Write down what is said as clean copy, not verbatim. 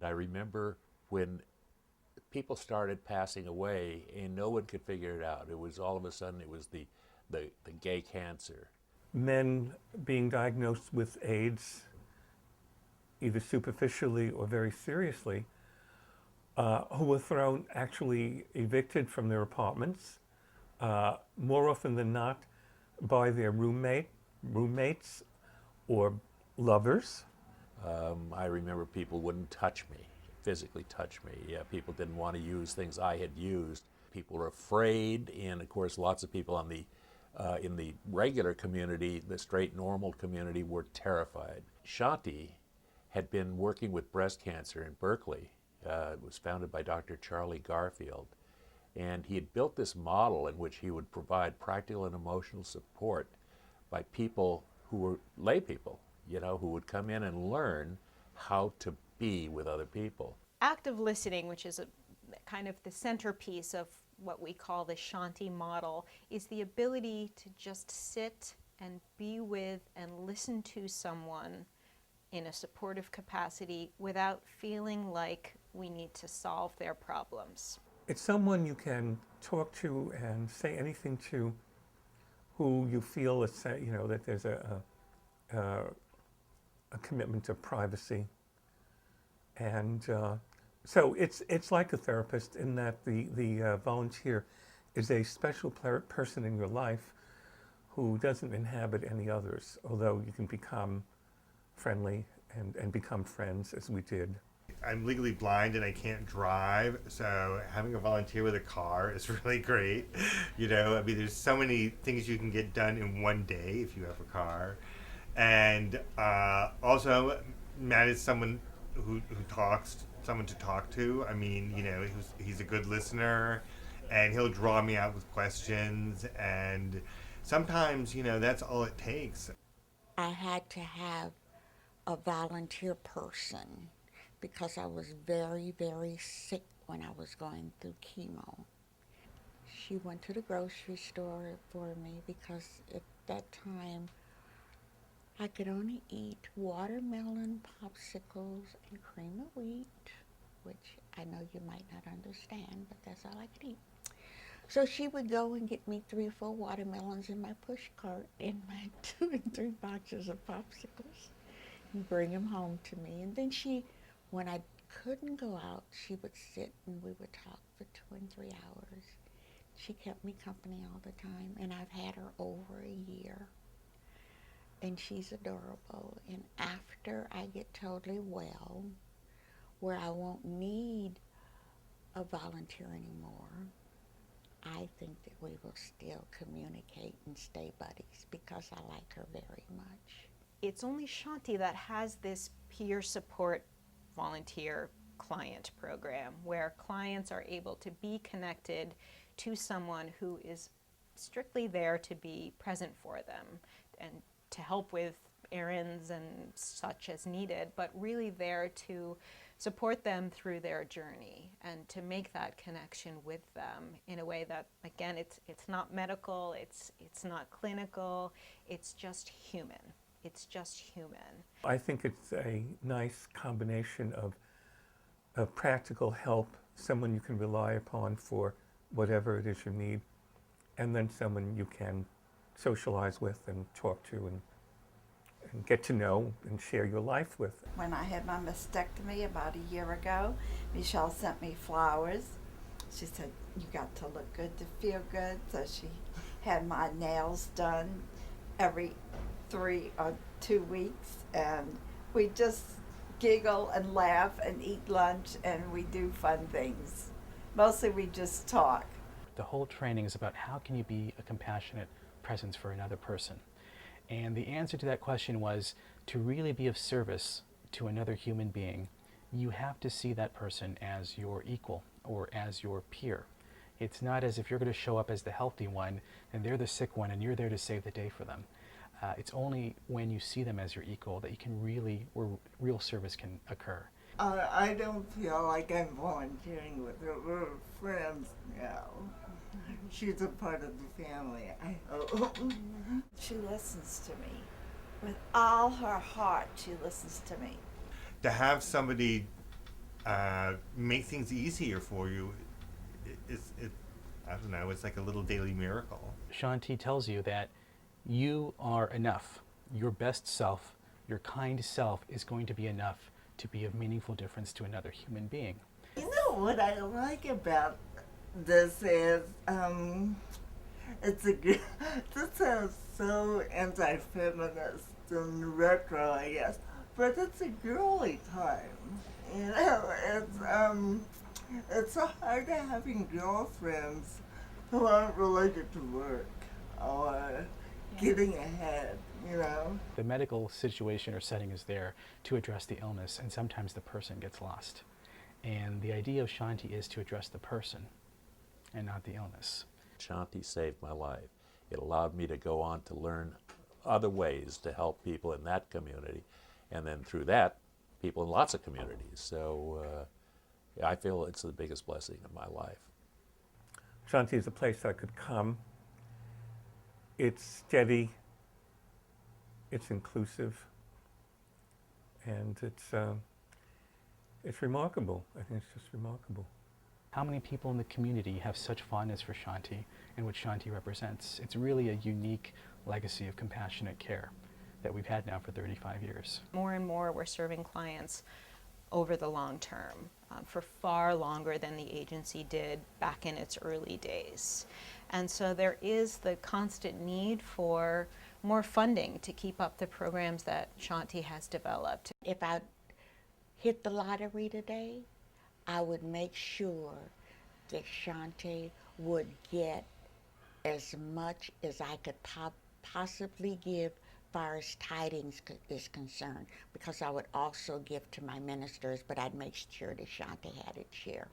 I remember when people started passing away and no one could figure it out. It was all of a sudden it was the gay cancer. Men being diagnosed with AIDS, either superficially or very seriously, who were thrown, actually evicted from their apartments, more often than not by their roommates or lovers. I remember people wouldn't touch me, physically touch me. Yeah, people didn't want to use things I had used. People were afraid, and of course, lots of people on the in the regular community, the straight normal community, were terrified. Shanti had been working with breast cancer in Berkeley. It was founded by Dr. Charlie Garfield, and he had built this model in which he would provide practical and emotional support by people who were lay people, you know, who would come in and learn how to be with other people. Active listening, which is a kind of the centerpiece of what we call the Shanti model, is the ability to just sit and be with and listen to someone in a supportive capacity without feeling like we need to solve their problems. It's someone you can talk to and say anything to, who you feel that there's a commitment to privacy, and so it's like a therapist in that the volunteer is a special person in your life who doesn't inhabit any others, although you can become friendly and become friends, as we did. I'm legally blind and I can't drive, so having a volunteer with a car is really great. You know, I mean, there's so many things you can get done in one day if you have a car. And also, Matt is someone who talks, someone to talk to. I mean, you know, he's a good listener, and he'll draw me out with questions. And sometimes, you know, that's all it takes. I had to have a volunteer person because I was very, very sick when I was going through chemo. She went to the grocery store for me because at that time I could only eat watermelon popsicles and cream of wheat, which I know you might not understand, but that's all I could eat. So she would go and get me 3 or 4 watermelons in my push cart and my 2 and 3 boxes of popsicles and bring them home to me. And then when I couldn't go out, she would sit and we would talk for 2 and 3 hours. She kept me company all the time, and I've had her over a year. And she's adorable. And after I get totally well, where I won't need a volunteer anymore, I think that we will still communicate and stay buddies because I like her very much. It's only Shanti that has this peer support volunteer client program where clients are able to be connected to someone who is strictly there to be present for them and to help with errands and such as needed, but really there to support them through their journey and to make that connection with them in a way that, again, it's not medical, it's not clinical, it's just human. It's just human. I think it's a nice combination of practical help, someone you can rely upon for whatever it is you need, and then someone you can socialize with and talk to and get to know and share your life with. When I had my mastectomy about a year ago, Michelle sent me flowers. She said, "You got to look good to feel good." So she had my nails done every 3 or 2 weeks, and we just giggle and laugh and eat lunch, and we do fun things. Mostly we just talk. The whole training is about how can you be a compassionate presence for another person. And the answer to that question was to really be of service to another human being, you have to see that person as your equal or as your peer. It's not as if you're going to show up as the healthy one and they're the sick one and you're there to save the day for them. It's only when you see them as your equal that you can really, where real service can occur. I don't feel like I'm volunteering with her. We're friends now. She's a part of the family, I hope. She listens to me. With all her heart, she listens to me. To have somebody make things easier for you, I don't know, it's like a little daily miracle. Shanti tells you that you are enough. Your best self, your kind self, is going to be enough to be of meaningful difference to another human being. You know what I like about this is, it's a good, this sounds so anti-feminist and retro, I guess, but it's a girly time. You know, it's so hard having girlfriends who aren't related to work or getting ahead, you know. The medical situation or setting is there to address the illness, and sometimes the person gets lost. And the idea of Shanti is to address the person and not the illness. Shanti saved my life. It allowed me to go on to learn other ways to help people in that community, and then through that, people in lots of communities. So I feel it's the biggest blessing of my life. Shanti is a place I could come. It's steady, it's inclusive, and it's remarkable. I think it's just remarkable. How many people in the community have such fondness for Shanti and what Shanti represents? It's really a unique legacy of compassionate care that we've had now for 35 years. More and more we're serving clients over the long term, for far longer than the agency did back in its early days. And so there is the constant need for more funding to keep up the programs that Shanti has developed. If I hit the lottery today, I would make sure that Shanti would get as much as I could possibly give as far as tidings is concerned, because I would also give to my ministers, but I'd make sure that Shanti had its share.